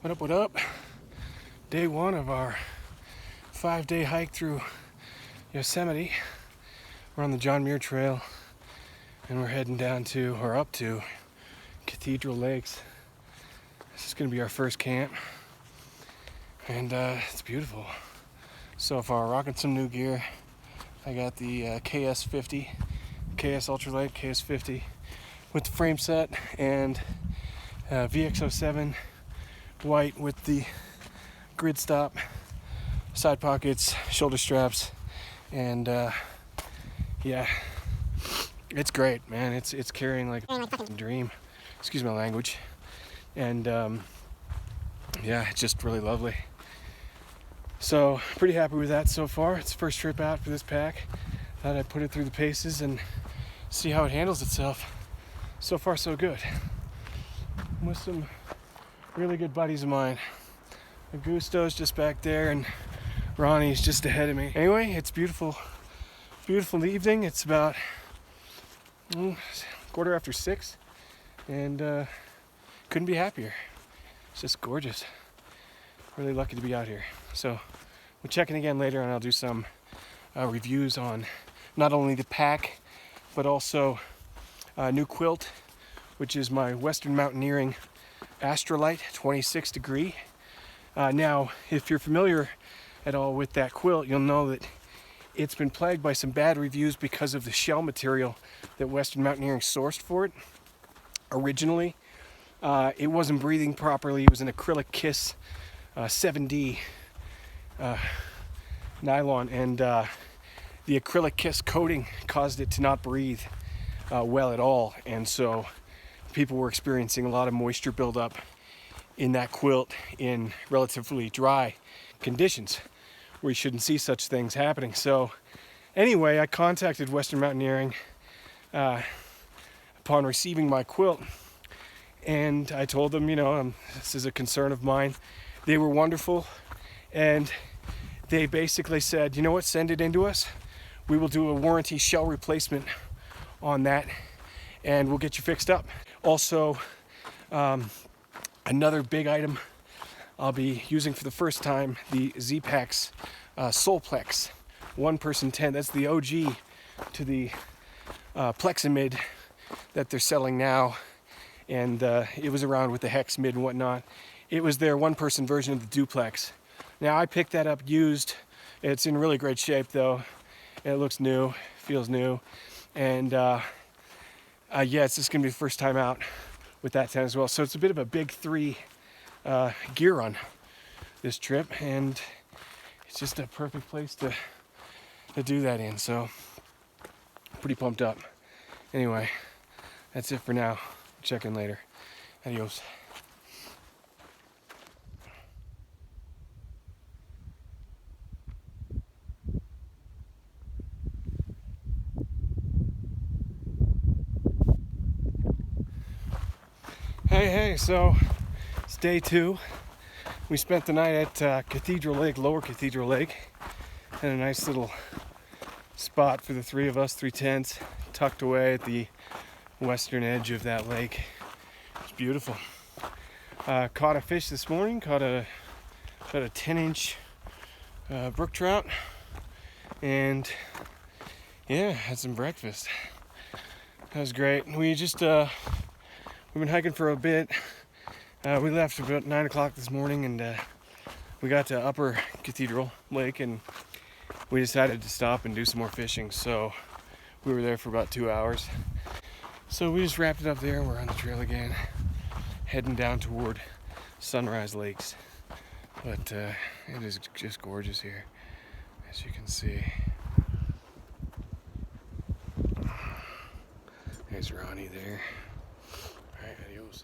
What up, what up? Day one of our 5-day hike through Yosemite. We're on the John Muir Trail and we're heading down to, or up to, Cathedral Lakes. This is gonna be our first camp and it's beautiful. So far, rocking some new gear. I got the KS50, KS Ultralight, KS50 with the frame set and VX07 white with the grid stop, side pockets, shoulder straps, and yeah, it's great, man. It's carrying like a fucking dream. Excuse my language. And yeah, it's just really lovely. So pretty happy with that so far. It's the first trip out for this pack. Thought I'd put it through the paces and see how it handles itself. So far so good. I'm with some really good buddies of mine. Augusto's just back there and Ronnie's just ahead of me. Anyway, it's beautiful, beautiful evening. It's about 6:15 and couldn't be happier. It's just gorgeous. Really lucky to be out here. So we'll check in again later and I'll do some reviews on not only the pack but also new Quilt, which is my Western Mountaineering Astralite 26 degree. Now, if you're familiar at all with that quilt, you'll know that it's been plagued by some bad reviews because of the shell material that Western Mountaineering sourced for it. Originally, it wasn't breathing properly. It was an acrylic kiss 7D nylon, and the acrylic kiss coating caused it to not breathe well at all, and so people were experiencing a lot of moisture buildup in that quilt in relatively dry conditions where you shouldn't see such things happening. So anyway, I contacted Western Mountaineering upon receiving my quilt, and I told them, you know, this is a concern of mine. They were wonderful, and they basically said, you know what, send it into us. We will do a warranty shell replacement on that and we'll get you fixed up. Also, another big item I'll be using for the first time, the Zpacks Solplex 1-person tent. That's the OG to the Plexamid that they're selling now, and it was around with the Hex Mid and whatnot. It was their 1-person version of the Duplex. Now I picked that up used. It's in really great shape though. It looks new, feels new, and yeah, it's just gonna be the first time out with that tent as well. So it's a bit of a big 3 gear run this trip, and it's just a perfect place to do that in. So pretty pumped up. Anyway, that's it for now. Check in later. Adios. Hey, so it's day 2. We spent the night at Cathedral Lake, Lower Cathedral Lake. Had a nice little spot for the 3 of us, 3 tents, tucked away at the western edge of that lake. It's beautiful. Caught a fish this morning, caught about a 10-inch brook trout, and yeah, had some breakfast. That was great. We just we've been hiking for a bit. We left about 9 o'clock this morning, and we got to Upper Cathedral Lake, and we decided to stop and do some more fishing. So we were there for about 2 hours. So we just wrapped it up there. We're on the trail again, heading down toward Sunrise Lakes. But it is just gorgeous here, as you can see. There's Ronnie there. All right, adios.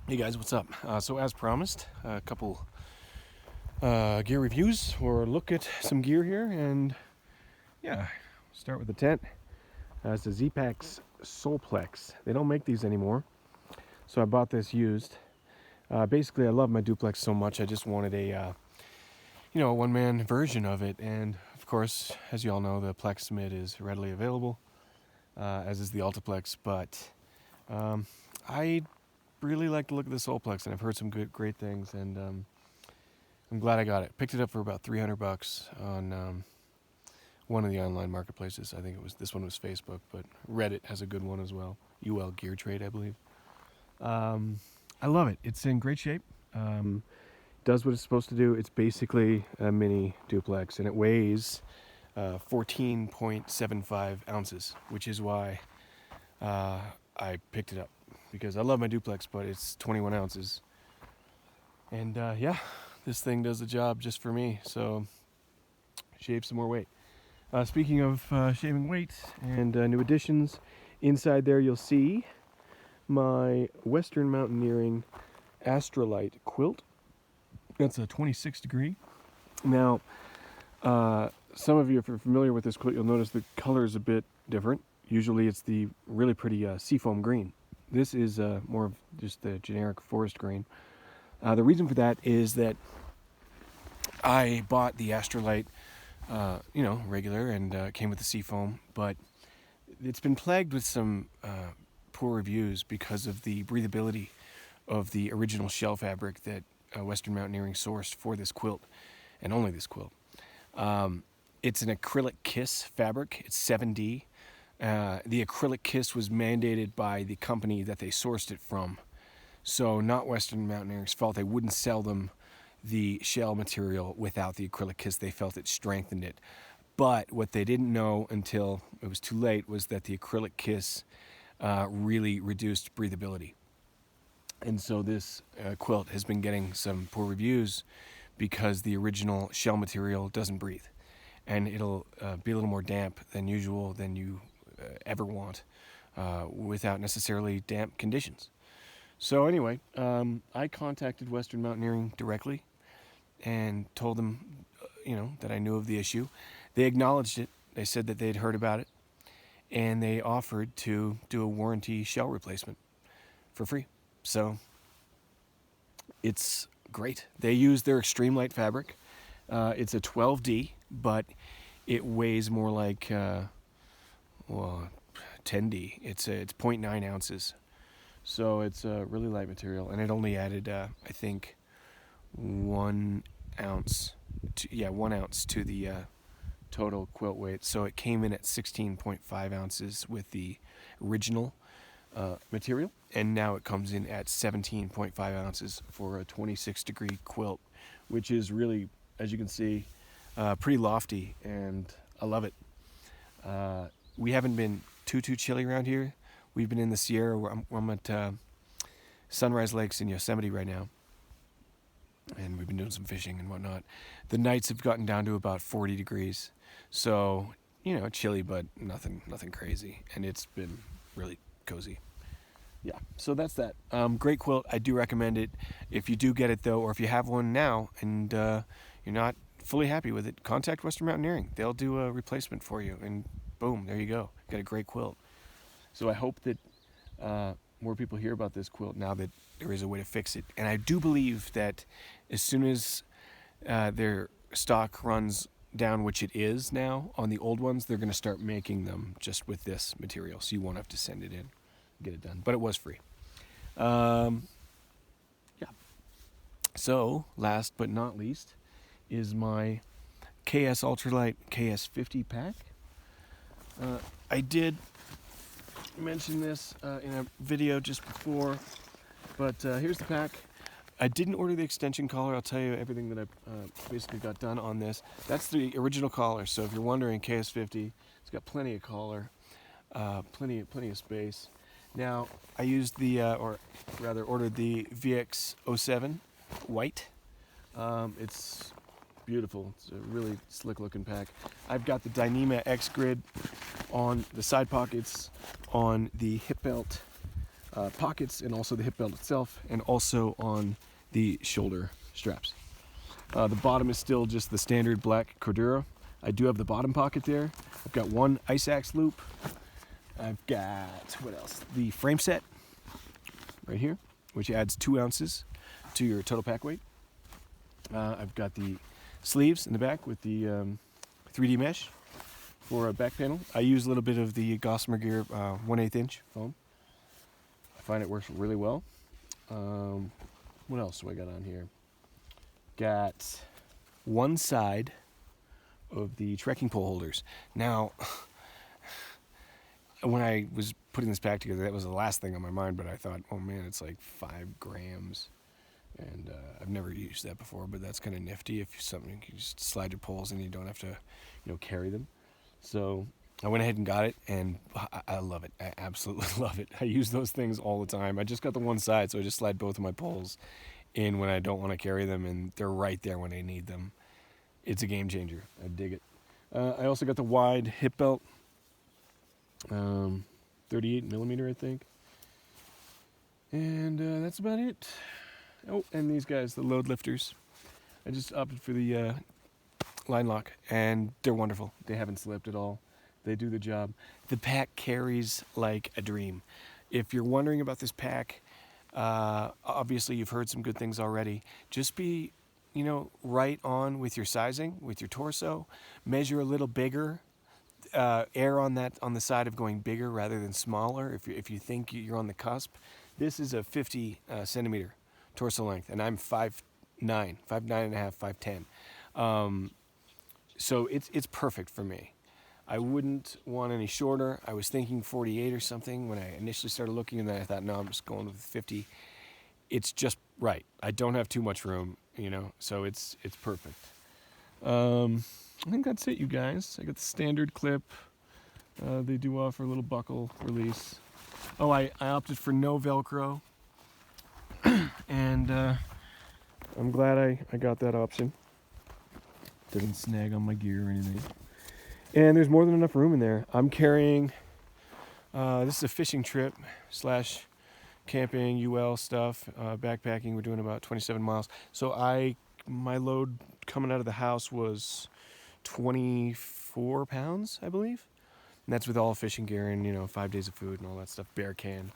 Hey guys, what's up? So as promised, a couple gear reviews, or look at some gear here, and yeah, start with the tent. It's the Zpacks Solplex. They don't make these anymore, so I bought this used. Basically, I love my duplex so much, I just wanted a a one-man version of it, and of course, as you all know, the Plexamid is readily available, as is the Ultraplex, but I really like the look of the Solplex, and I've heard some great things, and I'm glad I got it. Picked it up for about $300 on one of the online marketplaces. I think this one was Facebook, but Reddit has a good one as well. UL Gear Trade, I believe. I love it. It's in great shape. Does what it's supposed to do. It's basically a mini duplex, and it weighs 14.75 ounces, which is why I picked it up, because I love my duplex, but it's 21 ounces. And yeah, this thing does the job just for me, so shave some more weight. Speaking of shaving weight and new additions, inside there you'll see my Western Mountaineering Astralite quilt. That's a 26 degree. Now, some of you, if you're familiar with this quilt, you'll notice the color is a bit different. Usually it's the really pretty seafoam green. This is more of just the generic forest green. The reason for that is that I bought the Astralite, regular, and came with the seafoam, but it's been plagued with some poor reviews because of the breathability of the original shell fabric that Western Mountaineering sourced for this quilt, and only this quilt. It's an acrylic kiss fabric. It's 7D. The acrylic kiss was mandated by the company that they sourced it from. So not Western Mountaineering's fault. They wouldn't sell them the shell material without the acrylic kiss. They felt it strengthened it. But what they didn't know until it was too late was that the acrylic kiss really reduced breathability. And so this quilt has been getting some poor reviews because the original shell material doesn't breathe. And it'll be a little more damp than usual, than you ever want, without necessarily damp conditions. So anyway, I contacted Western Mountaineering directly and told them, that I knew of the issue. They acknowledged it. They said that they'd heard about it, and they offered to do a warranty shell replacement for free. So it's great. They use their extreme light fabric. It's a 12D, but it weighs more like 10D. It's 0.9 ounces. So it's a really light material, and it only added, I think, 1 ounce. 1 ounce to the total quilt weight. So it came in at 16.5 ounces with the original material, and now it comes in at 17.5 ounces for a 26 degree quilt, which is really, as you can see, pretty lofty, and I love it. We haven't been too chilly around here. We've been in the Sierra, where I'm at Sunrise Lakes in Yosemite right now, and we've been doing some fishing and whatnot. The nights have gotten down to about 40 degrees, so chilly, but nothing crazy, and it's been really cozy. Yeah, so that's that. Great quilt. I do recommend it. If you do get it though, or if you have one now and you're not fully happy with it, contact Western Mountaineering. They'll do a replacement for you, and boom, there you go. Got a great quilt. So I hope that more people hear about this quilt now that there is a way to fix it. And I do believe that as soon as their stock runs down, which it is now on the old ones, they're going to start making them just with this material, so you won't have to send it in, get it done. But it was free. Yeah. So last but not least is my KS Ultralight KS50 pack. I did mention this in a video just before, but here's the pack. I didn't order the extension collar. I'll tell you everything that I basically got done on this. That's the original collar, so if you're wondering, KS50, it's got plenty of collar, plenty of space. Now, I used ordered the VX07 white. It's beautiful. It's a really slick looking pack. I've got the Dyneema X Grid on the side pockets, on the hip belt pockets, and also the hip belt itself, and also on the shoulder straps. The bottom is still just the standard black Cordura. I do have the bottom pocket there. I've got one ice axe loop. I've got, what else? The frame set right here, which adds 2 ounces to your total pack weight. I've got the sleeves in the back with the 3D mesh for a back panel. I use a little bit of the Gossamer Gear 1/8 inch foam. I find it works really well. What else do I got on here? Got one side of the trekking pole holders. Now, when I was putting this pack together, that was the last thing on my mind, but I thought, oh man, it's like 5 grams. And I've never used that before, but that's kind of nifty. If something, you can just slide your poles and you don't have to, carry them. So I went ahead and got it, and I love it. I absolutely love it. I use those things all the time. I just got the one side, so I just slide both of my poles in when I don't want to carry them, and they're right there when I need them. It's a game changer. I dig it. I also got the wide hip belt, 38 millimeter, I think. And that's about it. Oh, and these guys, the load lifters. I just opted for the line lock, and they're wonderful. They haven't slipped at all. They do the job. The pack carries like a dream. If you're wondering about this pack, obviously you've heard some good things already. Just be, right on with your sizing, with your torso. Measure a little bigger. Err on the side of going bigger rather than smaller. If you think you're on the cusp, this is a 50 centimeter torso length, and I'm 5'9", 5'9.5", 5'10". So it's perfect for me. I wouldn't want any shorter. I was thinking 48 or something when I initially started looking, and then I thought, no, I'm just going with 50. It's just right. I don't have too much room, so it's perfect. I think that's it, you guys. I got the standard clip. They do offer a little buckle release. Oh, I opted for no Velcro, and I'm glad I got that option. Doesn't snag on my gear or anything. And there's more than enough room in there. I'm carrying, this is a fishing trip / camping, UL stuff, backpacking. We're doing about 27 miles. So my load coming out of the house was 24 pounds, I believe. And that's with all fishing gear and, 5 days of food and all that stuff. Bear can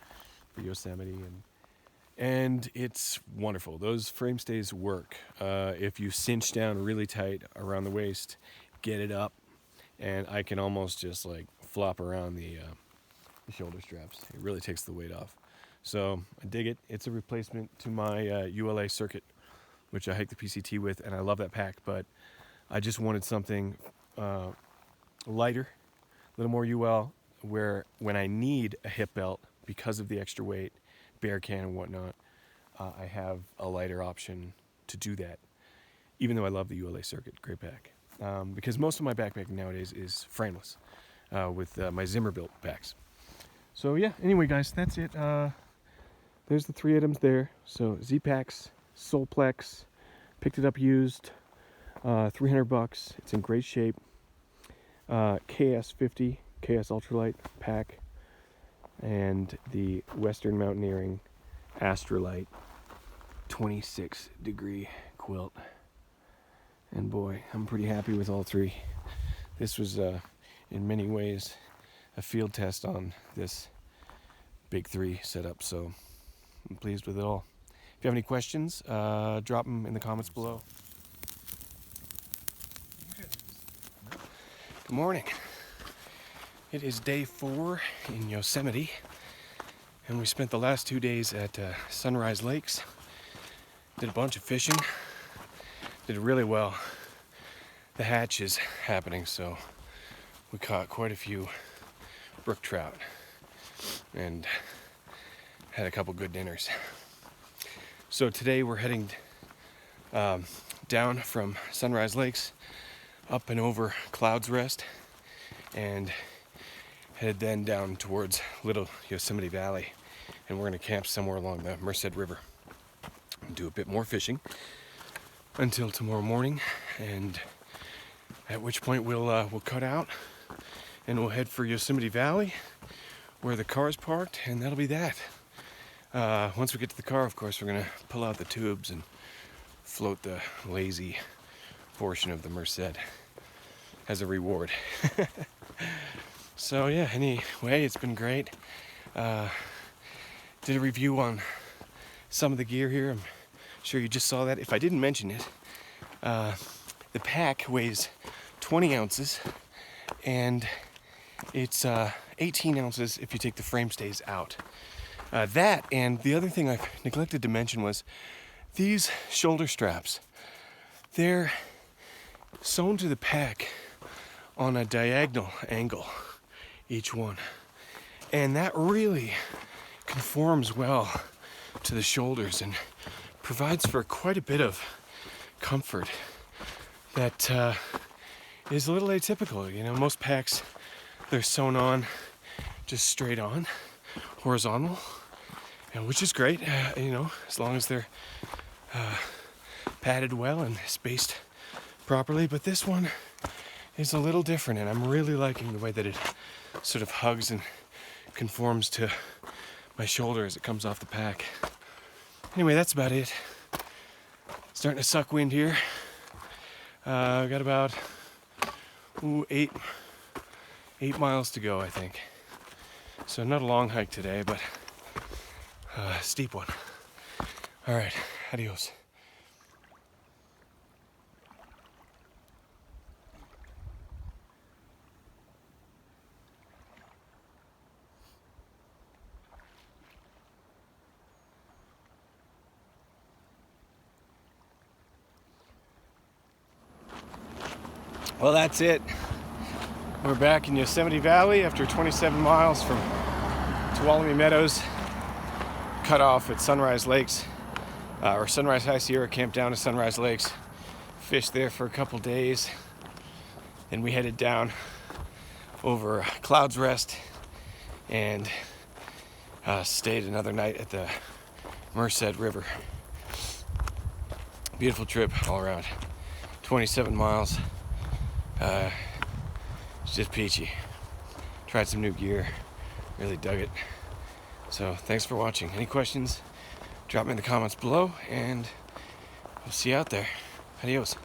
for Yosemite. And it's wonderful. Those frame stays work. If you cinch down really tight around the waist, get it up, and I can almost just like flop around the shoulder straps. It really takes the weight off. So I dig it. It's a replacement to my ULA circuit, which I hike the PCT with, and I love that pack, but I just wanted something lighter, a little more UL, where when I need a hip belt because of the extra weight, bear can and whatnot, I have a lighter option to do that, even though I love the ULA circuit. Great pack. Because most of my backpacking nowadays is frameless with my Zimmer built packs. So yeah, anyway guys, that's it. There's the 3 items there. So Zpacks, Solplex, picked it up used, $300. It's in great shape. KS50, KS Ultralight pack, and the Western Mountaineering Astralite 26-degree quilt. And boy, I'm pretty happy with all 3. This was in many ways a field test on this big 3 setup, so I'm pleased with it all. If you have any questions, drop them in the comments below. Good morning. It is day 4 in Yosemite, and we spent the last 2 days at Sunrise Lakes. Did a bunch of fishing. Did really well. The hatch is happening, so we caught quite a few brook trout and had a couple good dinners. So today we're heading down from Sunrise Lakes up and over Clouds Rest, and headed then down towards Little Yosemite Valley, and we're going to camp somewhere along the Merced River and do a bit more fishing until tomorrow morning, and at which point we'll cut out and we'll head for Yosemite Valley where the car's parked, and that'll be that. Once we get to the car, of course, we're going to pull out the tubes and float the lazy portion of the Merced as a reward. So yeah, anyway, it's been great. Did a review on some of the gear here. I'm sure you just saw that. If I didn't mention it, the pack weighs 20 ounces, and it's 18 ounces if you take the frame stays out. That, and the other thing I neglected to mention was these shoulder straps. They're sewn to the pack on a diagonal angle, each one. And that really conforms well to the shoulders and provides for quite a bit of comfort that is a little atypical. You know, most packs, they're sewn on just straight on, horizontal, and which is great, you know, as long as they're padded well and spaced properly. But this one is a little different, and I'm really liking the way that it sort of hugs and conforms to my shoulder as it comes off the pack. Anyway, that's about it. Starting to suck wind here. Got about 8 miles to go, I think. So not a long hike today, but a steep one. All right, adios. Well, that's it. We're back in Yosemite Valley after 27 miles from Tuolumne Meadows, cut off at Sunrise Lakes, or Sunrise High Sierra, camped down to Sunrise Lakes, fished there for a couple days, and we headed down over Clouds Rest and stayed another night at the Merced River. Beautiful trip all around. 27 miles. It's just peachy. Tried some new gear, really dug it. So thanks for watching. Any questions, drop me in the comments below, and we'll see you out there. Adios.